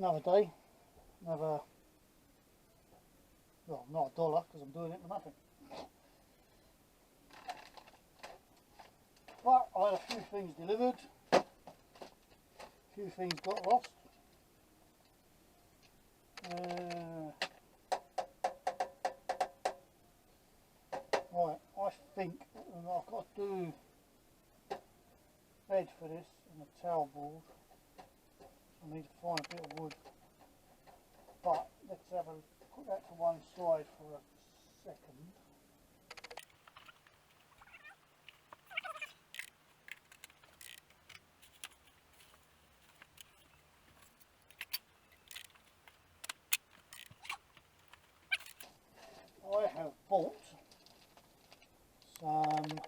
another day, another, well, not $1 because I'm doing it for nothing. But I had a few things delivered, a few things got lost. Right, I think I've got to do bed for this and a towel board. I need to find a bit of wood. But let's have a put that to one side for a second. I have bought some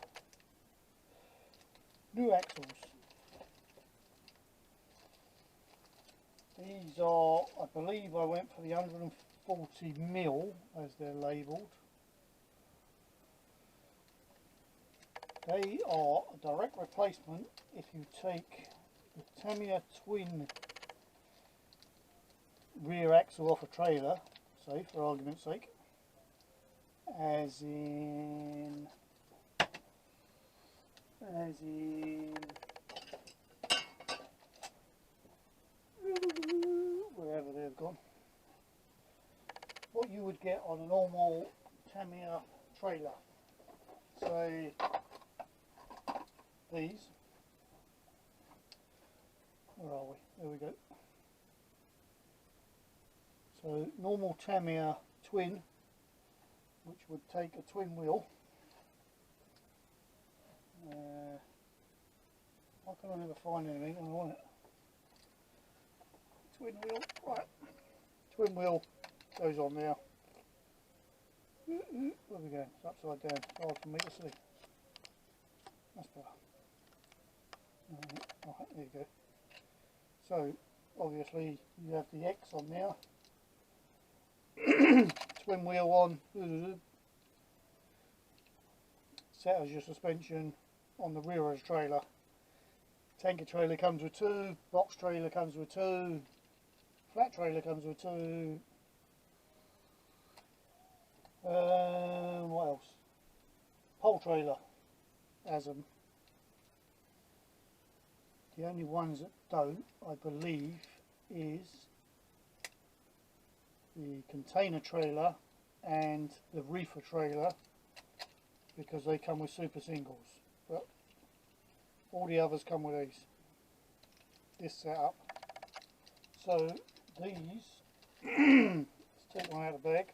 new axles. These are, I believe I went for the 140mm as they're labelled. They are a direct replacement if you take the Tamiya twin rear axle off a trailer, say for argument's sake, as in wherever they've gone, what you would get on a normal Tamiya trailer, say these, where are we, there we go. So normal Tamiya twin, which would take a twin wheel. Why can I never find anything I want it? Twin wheel, right. Twin wheel goes on now. Where are we going? It's upside down. It's hard for me to see. That's better. Right, there you go. So obviously you have the X on now. Twin wheel on. Set as your suspension on the rear of the trailer. Tanker trailer comes with 2, box trailer comes with 2, flat trailer comes with 2. What else? Pole trailer has them. The only ones that don't, I believe, is the container trailer and the reefer trailer, because they come with super singles. But all the others come with this setup. So these, let's take one out of the bag,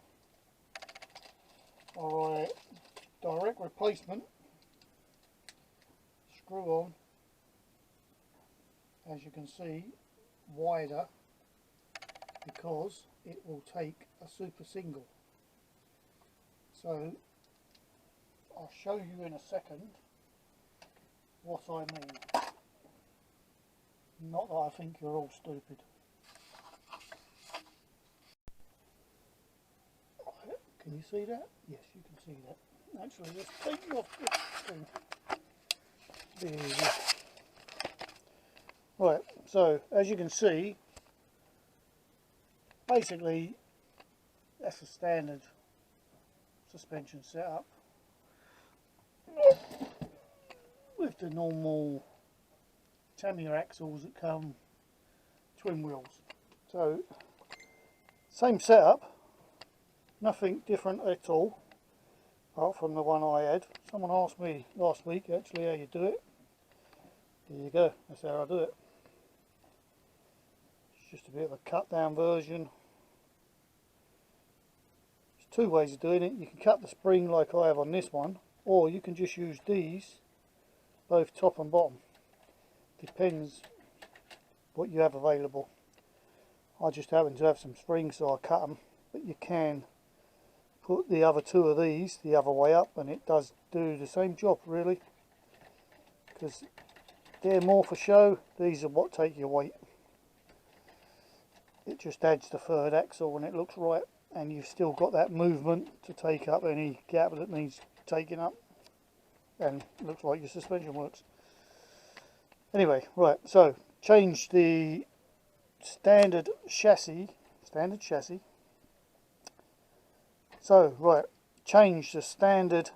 are a direct replacement, screw on, as you can see, wider, because it will take a super single. So I'll show you in a second what I mean. Not that I think you're all stupid. Can you see that? Yes, you can see that. Actually, let's take off this thing. There you go. Right, so as you can see, basically that's a standard suspension setup with the normal Tamiya axles that come twin wheels. So same setup, nothing different at all apart from the one I had. Someone asked me last week actually how you do it. There you go, that's how I do it. It's just a bit of a cut down version. There's 2 ways of doing it. You can cut the spring like I have on this one, or you can just use these, both top and bottom. Depends what you have available. I just happen to have some springs, so I cut them, but you can put the other 2 of these the other way up and it does do the same job really, because they're more for show, these are what take your weight. It just adds the 3rd axle and it looks right, and you've still got that movement to take up any gap that needs taking up, and it looks like your suspension works. Anyway, right, so change the standard chassis. So right, change the standard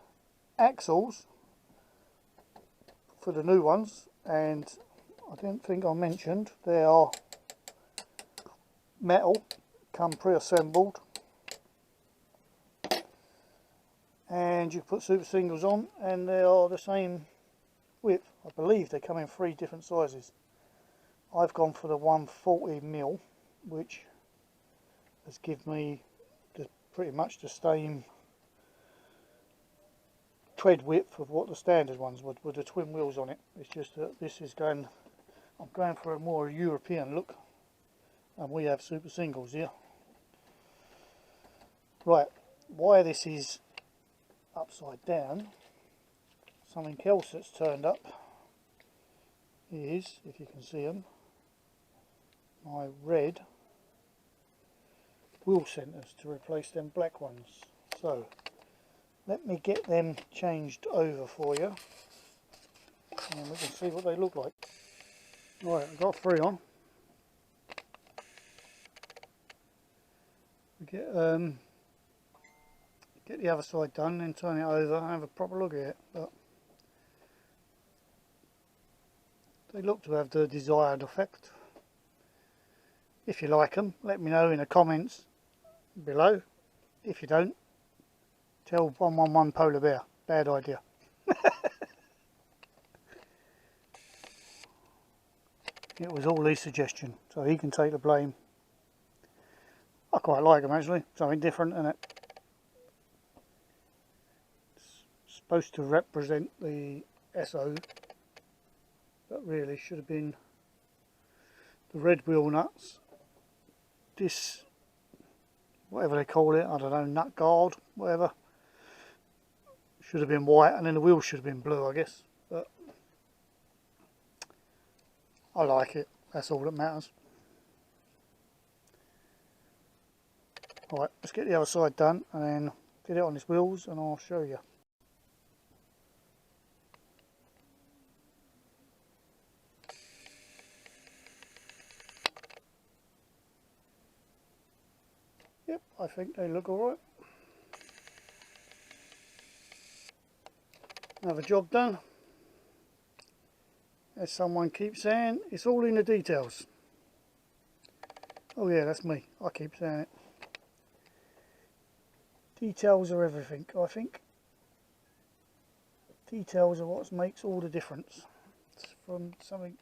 axles for the new ones, and I didn't think I mentioned they are metal, come pre-assembled, and you put super singles on and they are the same width. I believe they come in 3 different sizes. I've gone for the 140mm, which has given me pretty much the same tread width of what the standard ones would with the twin wheels on it. It's just that this is I'm going for a more European look, and we have super singles here. Right, why this is upside down, something else that's turned up is, if you can see them, my red wheel centers to replace them black ones. So let me get them changed over for you and we can see what they look like. Right, I've got 3 on. We get the other side done, then turn it over and have a proper look at it. But they look to have the desired effect. If you like them, let me know in the comments below. If you don't, tell 111 Polar Bear, bad idea. It was all his suggestion, so he can take the blame. I quite like them actually, something different, isn't it? It's supposed to represent the SO, but really should have been the red wheel nuts. This, whatever they call it, I don't know, nut guard, whatever, should have been white, and then the wheels should have been blue, I guess. But I like it, that's all that matters. Alright, let's get the other side done and then get it on its wheels and I'll show you. Yep, I think they look alright. Another job done. As someone keeps saying, it's all in the details. Oh yeah, that's me, I keep saying it. Details are everything, I think. Details are what makes all the difference. It's from something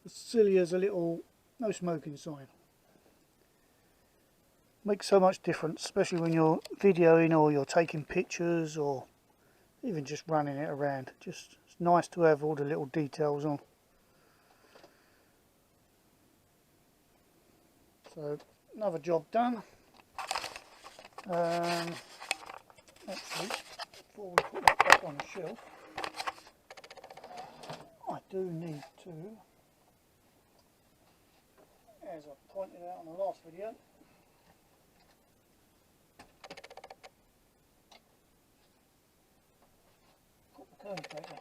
as silly as a little no smoking sign. Makes so much difference, especially when you're videoing or you're taking pictures or even just running it around. Just it's nice to have all the little details on. So another job done. Actually, before we put that back on the shelf, I do need to, as I pointed out in the last video, put the cone plate on.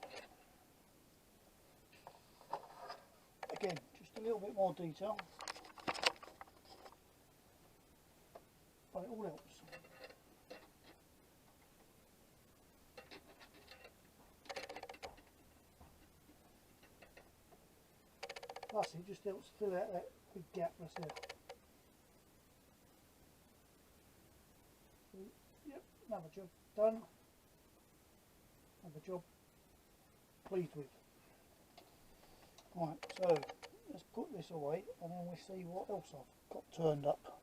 Again, just a little bit more detail, but it all helps. Plus it just helps fill out that big gap that's there. So, yep, another job done. Another job pleased with. Right, so let's put this away and then we see what else I've got turned up.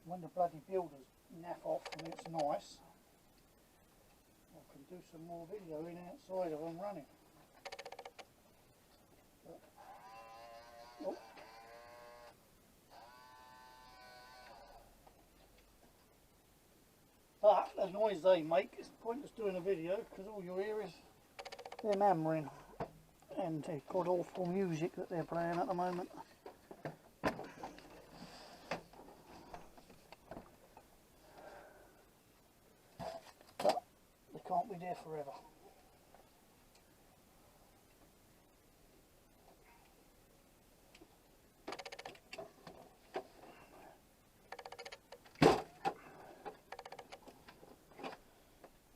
When the bloody builders naff off and it's nice, I can do some more videoing outside of them running. Oh. But the noise they make is pointless doing a video because all you hear is them hammering and they've got awful music that they're playing at the moment. there forever.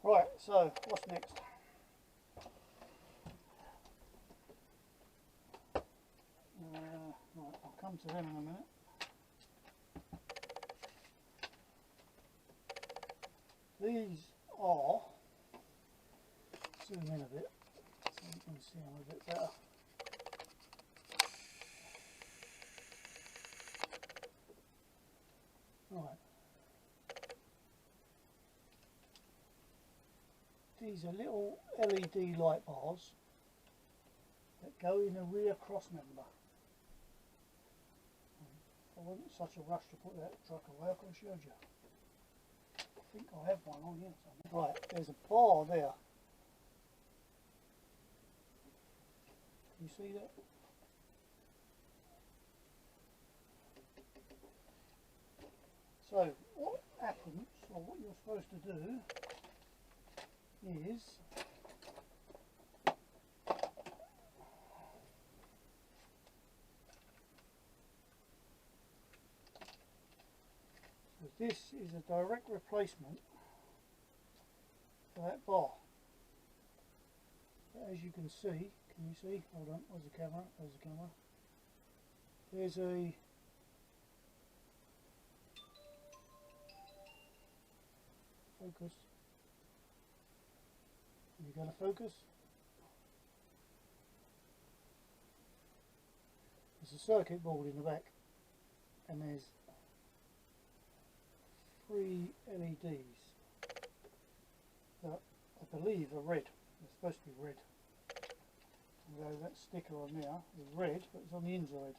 Right, so what's next? Right, I'll come to them in a minute. These are, zoom in a bit so you can see them a bit better. Right. These are little LED light bars that go in a rear cross member. I wasn't such a rush to put that truck away, I could have showed you. I think I have one on here somewhere. Right, there's a bar there. Can you see that? So what happens, or what you're supposed to do, is this is a direct replacement for that bar. But as you can see, can you see? Hold on, where's the camera? There's the camera. There's a focus. Are you going to focus? There's a circuit board in the back, and there's 3 LEDs that I believe are red. They're supposed to be red. Although that sticker on there is red, but it's on the inside.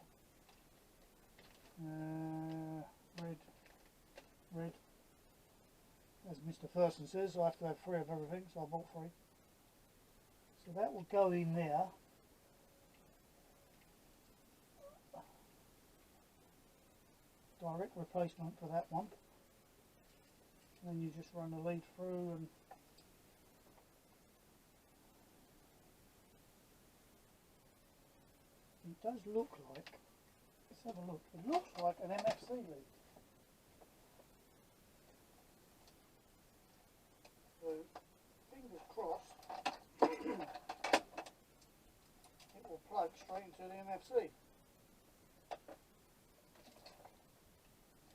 Red, red. As Mr. Thurston says, I have to have 3 of everything, so I bought 3. So that will go in there. Direct replacement for that one. Then you just run the lead through, and it does look like, let's have a look, it looks like an MFC lead. So fingers crossed it will plug straight into the MFC.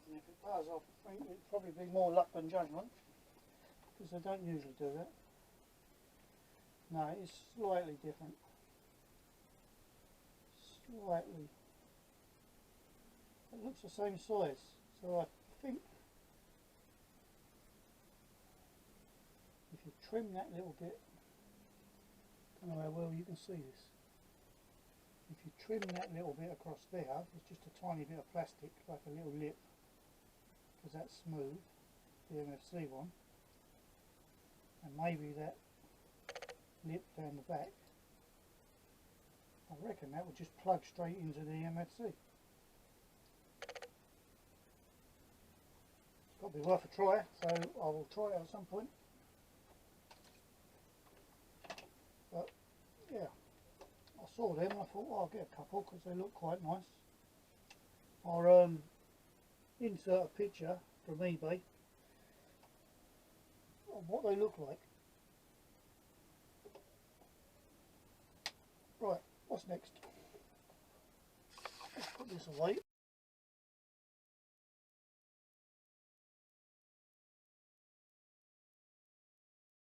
And if it does, I think it'd probably be more luck than judgment, because they don't usually do that. No, it's slightly different. Slightly. It looks the same size, so I think if you trim that little bit, I don't know how well you can see this. If you trim that little bit across there, it's just a tiny bit of plastic, like a little lip, because that's smooth, the MFC one, and maybe that lip down the back, I reckon that would just plug straight into the MFC. It's got to be worth a try, so I will try it at some point. But yeah, I saw them and I thought, well, I'll get a couple because they look quite nice. I'll insert a picture from eBay of what they look like. Right, what's next? Let's put this away.